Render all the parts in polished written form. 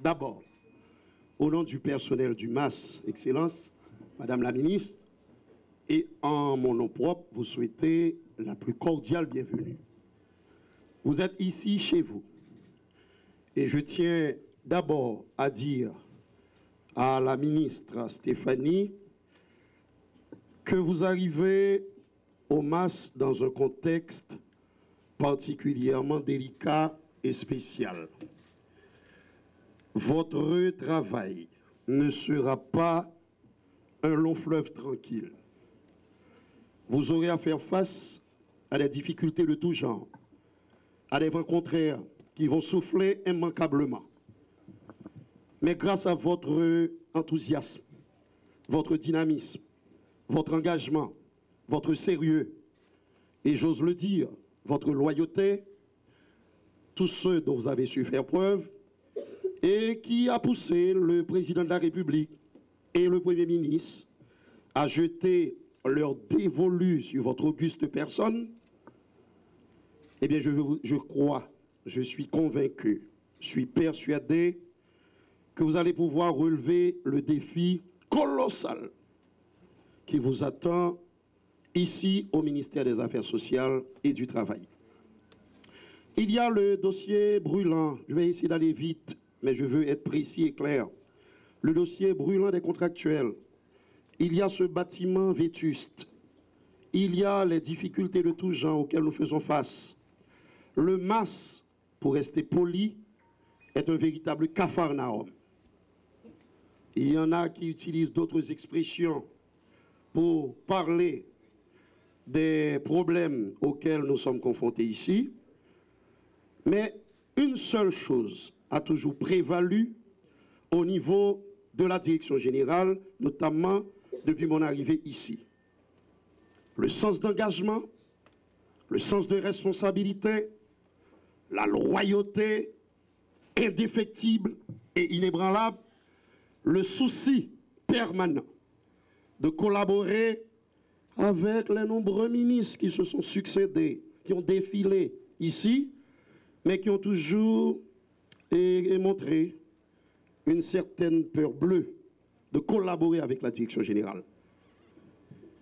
D'abord, au nom du personnel du MAS, Excellence, Madame la Ministre, et en mon nom propre, vous souhaitez la plus cordiale bienvenue. Vous êtes ici chez vous. Et je tiens d'abord à dire à la ministre Stéphanie que vous arrivez au MAS dans un contexte particulièrement délicat et spécial. Votre travail ne sera pas un long fleuve tranquille. Vous aurez à faire face à des difficultés de tout genre, à des vents contraires qui vont souffler immanquablement. Mais grâce à votre enthousiasme, votre dynamisme, votre engagement, votre sérieux, et j'ose le dire, votre loyauté, tous ceux dont vous avez su faire preuve, et qui a poussé le président de la République et le Premier ministre à jeter leur dévolu sur votre auguste personne, eh bien je crois, je suis convaincu, je suis persuadé que vous allez pouvoir relever le défi colossal qui vous attend ici au ministère des Affaires sociales et du Travail. Il y a le dossier brûlant, je vais essayer d'aller vite, mais je veux être précis et clair. Le dossier brûlant des contractuels. Il y a ce bâtiment vétuste. Il y a les difficultés de tout genre auxquelles nous faisons face. Le MAS, pour rester poli, est un véritable capharnaüm. Il y en a qui utilisent d'autres expressions pour parler des problèmes auxquels nous sommes confrontés ici. Mais une seule chose a toujours prévalu au niveau de la direction générale, notamment depuis mon arrivée ici. Le sens d'engagement, le sens de responsabilité, la loyauté indéfectible et inébranlable, le souci permanent de collaborer avec les nombreux ministres qui se sont succédés, qui ont défilé ici, mais qui ont toujours montré une certaine peur bleue de collaborer avec la direction générale.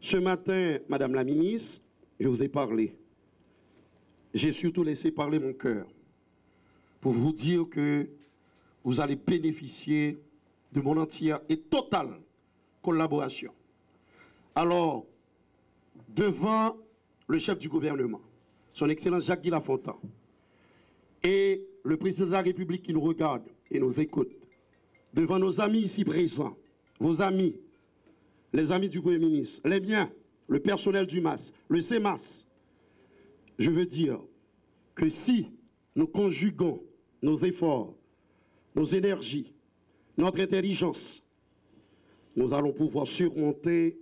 Ce matin, Madame la ministre, je vous ai parlé. J'ai surtout laissé parler mon cœur pour vous dire que vous allez bénéficier de mon entière et totale collaboration. Alors, devant le chef du gouvernement, son Excellence Jacques-Guy Lafontaine, et le président de la République qui nous regarde et nous écoute, devant nos amis ici présents, vos amis, les amis du Premier ministre, les miens, le personnel du MAS, le CEMAS, je veux dire que si nous conjuguons nos efforts, nos énergies, notre intelligence, nous allons pouvoir surmonter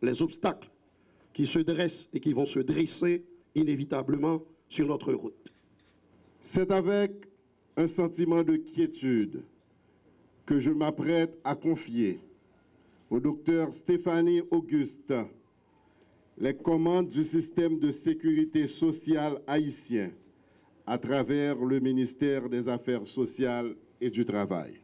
les obstacles qui se dressent et qui vont se dresser inévitablement sur notre route. C'est avec un sentiment de quiétude que je m'apprête à confier au docteur Stéphanie Auguste les commandes du système de sécurité sociale haïtien à travers le ministère des Affaires sociales et du Travail.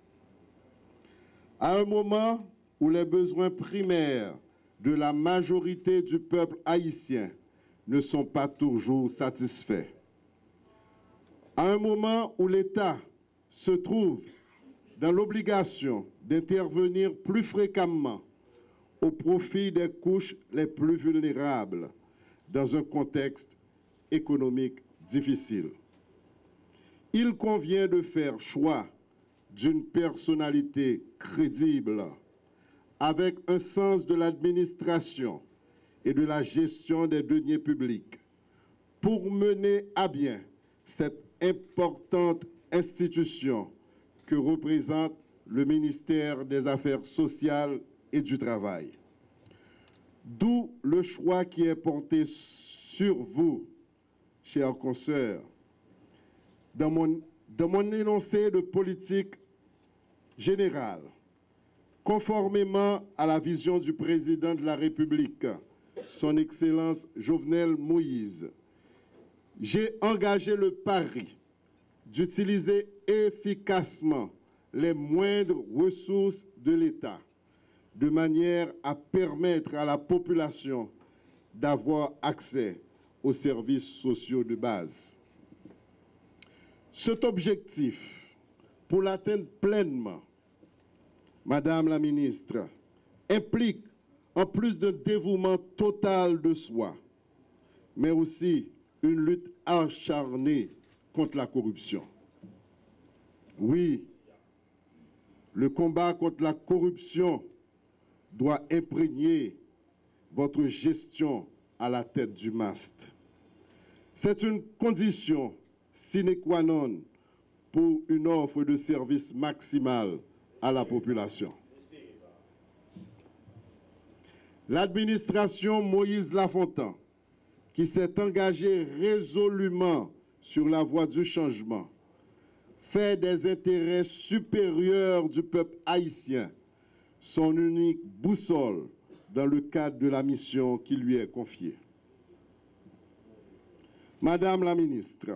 À un moment où les besoins primaires de la majorité du peuple haïtien ne sont pas toujours satisfaits. À un moment où l'État se trouve dans l'obligation d'intervenir plus fréquemment au profit des couches les plus vulnérables dans un contexte économique difficile. Il convient de faire choix d'une personnalité crédible, avec un sens de l'administration et de la gestion des deniers publics, pour mener à bien cette importante institution que représente le ministère des Affaires sociales et du Travail. D'où le choix qui est porté sur vous, chers consoeurs, dans mon énoncé de politique générale, conformément à la vision du président de la République, son Excellence Jovenel Moïse, j'ai engagé le pari d'utiliser efficacement les moindres ressources de l'État, de manière à permettre à la population d'avoir accès aux services sociaux de base. Cet objectif, pour l'atteindre pleinement, Madame la ministre, implique, en plus d'un dévouement total de soi, mais aussi une lutte acharnée contre la corruption. Oui, le combat contre la corruption doit imprégner votre gestion à la tête du MAST. C'est une condition sine qua non pour une offre de service maximale à la population. L'administration Moïse Lafontaine, qui s'est engagée résolument sur la voie du changement, fait des intérêts supérieurs du peuple haïtien son unique boussole dans le cadre de la mission qui lui est confiée. Madame la ministre,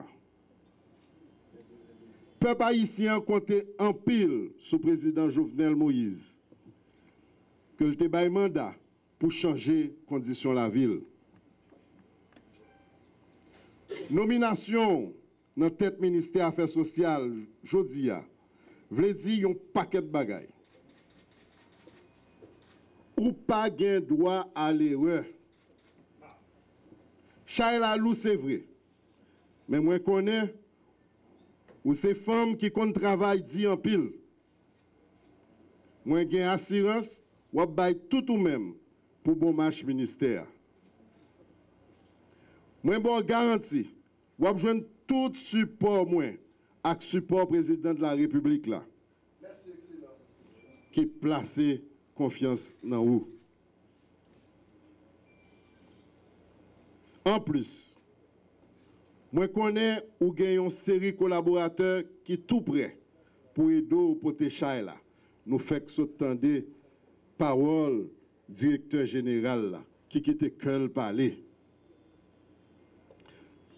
le peuple haïtien comptait en pile sous le président Jovenel Moïse, que le débat mandat pour changer conditions de la ville. Nomination dans tête ministère Affaires sociales, Jodia, vle dire un paquet de bagailles. Ou pas gain droit à l'erreur. Chayla Lou, c'est vrai. Mais moi, je connais, ou ces femmes qui comptent travail dit en pile. Moi, j'ai assurance, ou bail tout ou même pour bon marche ministère. Moi, bon garantie, ou besoin tout support, moi, avec support président de la République là. Merci, Excellence. Qui placé confiance dans vous. En plus, moi connais ou gagne une série de collaborateurs qui tout prêt pour aider au poté là. Nous fait s'entendre parole directeur général là, qui quitte que parler.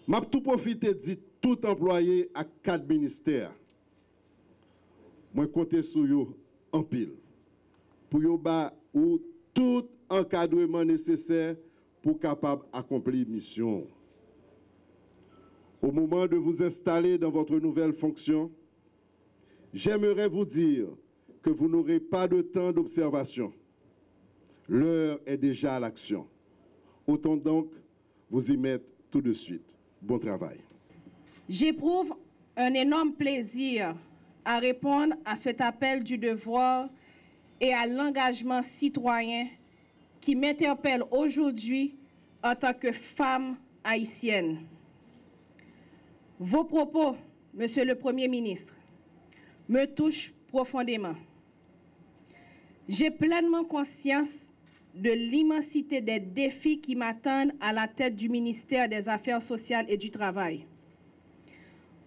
M'a tout profité dit tout employé à 4 ministères. Moi compter sur vous en pile pour yo ba ou tout encadrement nécessaire pour capable accomplir mission. Au moment de vous installer dans votre nouvelle fonction, j'aimerais vous dire que vous n'aurez pas de temps d'observation. L'heure est déjà à l'action. Autant donc vous y mettre tout de suite. Bon travail. J'éprouve un énorme plaisir à répondre à cet appel du devoir et à l'engagement citoyen qui m'interpelle aujourd'hui en tant que femme haïtienne. Vos propos, Monsieur le Premier ministre, me touchent profondément. J'ai pleinement conscience de l'immensité des défis qui m'attendent à la tête du ministère des Affaires sociales et du Travail.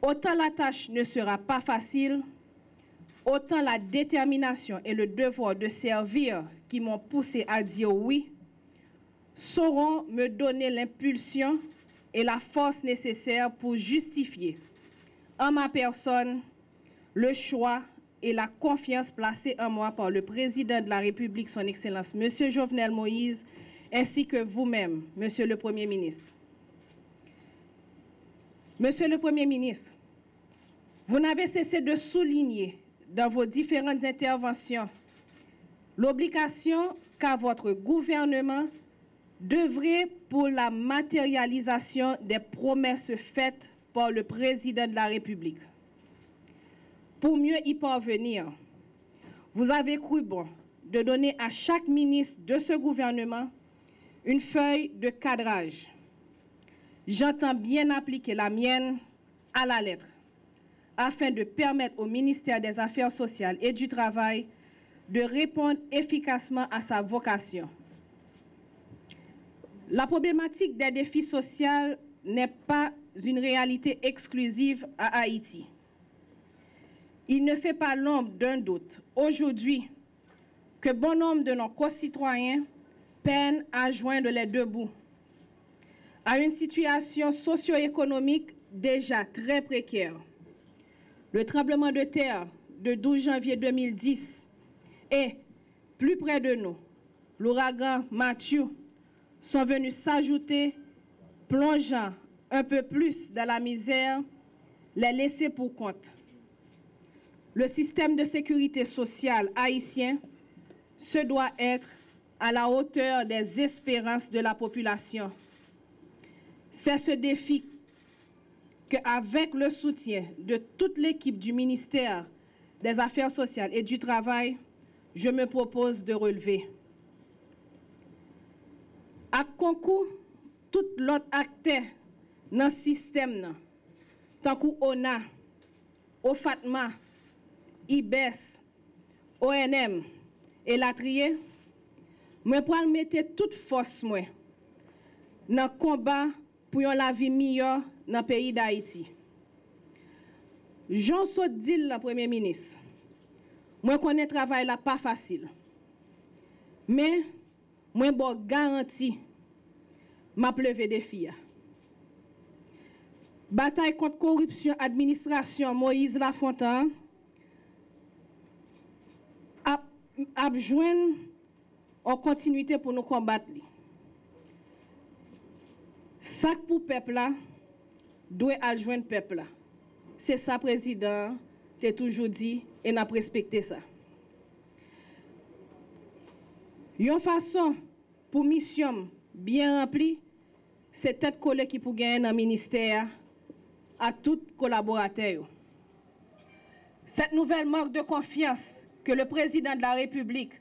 Autant la tâche ne sera pas facile, autant la détermination et le devoir de servir qui m'ont poussé à dire oui sauront me donner l'impulsion et la force nécessaires pour justifier en ma personne le choix et la confiance placée en moi par le président de la République, son Excellence, M. Jovenel Moïse, ainsi que vous-même, Monsieur le Premier ministre. Monsieur le Premier ministre, vous n'avez cessé de souligner dans vos différentes interventions l'obligation qu'a votre gouvernement d'œuvrer pour la matérialisation des promesses faites par le président de la République. Pour mieux y parvenir, vous avez cru bon de donner à chaque ministre de ce gouvernement une feuille de cadrage. J'entends bien appliquer la mienne à la lettre, afin de permettre au ministère des Affaires sociales et du Travail de répondre efficacement à sa vocation. La problématique des défis sociaux n'est pas une réalité exclusive à Haïti. Il ne fait pas l'ombre d'un doute aujourd'hui que bon nombre de nos concitoyens peinent à joindre les deux bouts à une situation socio-économique déjà très précaire. Le tremblement de terre de 12 janvier 2010 et, plus près de nous, l'ouragan Matthew sont venus s'ajouter, plongeant un peu plus dans la misère, les laissés pour compte. Le système de sécurité sociale haïtien se doit être à la hauteur des espérances de la population. C'est ce défi qu'avec le soutien de toute l'équipe du ministère des Affaires sociales et du Travail, je me propose de relever. À concours, tout l'autre acteur dans le système, tant qu'ONA, OFATMA, IBES, ONM et Latrier, je vais mettre toute force dans le combat pour la vie meilleure dans le pays d'Haïti. Jean Sot-Dil, le Premier ministre, moi connais le travail là pas facile. Mais moi bon garantie m'a levé défi. Bataille contre corruption administration Moïse Lafontaine a joindre en continuité pour nous combattre. Ça pour peuple là doit adjoindre peuple là. C'est ça président t'ai toujours dit et n'a respecté ça. Une façon pour mission bien remplie, c'est tête collée qui pour gagner dans le ministère à tous collaborateurs. Cette nouvelle marque de confiance que le président de la République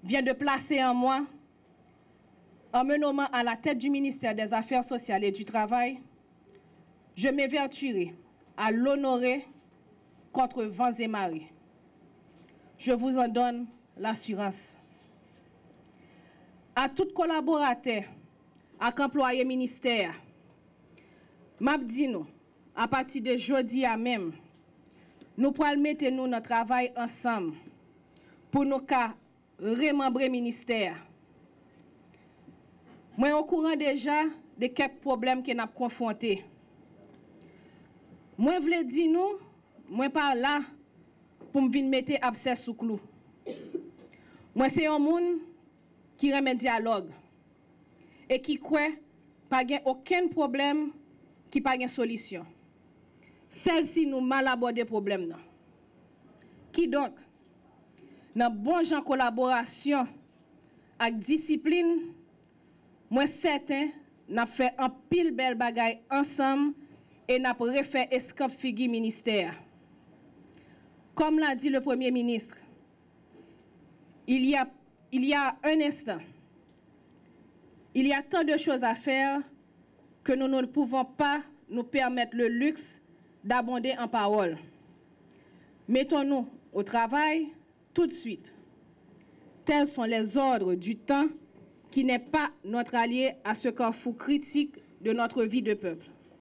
vient de placer en moi, en me nommant à la tête du ministère des Affaires sociales et du Travail, je m'évertuerai à l'honorer contre vents et marées. Je vous en donne l'assurance. À tout collaborateur, à employé ministère, m'abdino, à partir de jeudi à même, nous pourrons mettre notre travail ensemble pour nous remembrer le ministère. Moi, au courant déjà de quelques problèmes que nous avons confrontés. Moi, je voulais dire nous, moi, pas là pour me mettre abcès sous clou. Moi, c'est un monde qui remet dialogue et qui croit pas qu'il n'y a aucun problème qui n'a pas de solution. Celle-ci nous mal abordé problème non. Qui donc dans bon genre collaboration avec discipline, moi certain n'a fait un pile belle bagaille ensemble et n'a refait escape figi ministère. Comme l'a dit le Premier ministre, il y a un instant, il y a tant de choses à faire que nous ne pouvons pas nous permettre le luxe d'abonder en parole. Mettons-nous au travail tout de suite. Tels sont les ordres du temps qui n'est pas notre allié à ce carrefour critique de notre vie de peuple.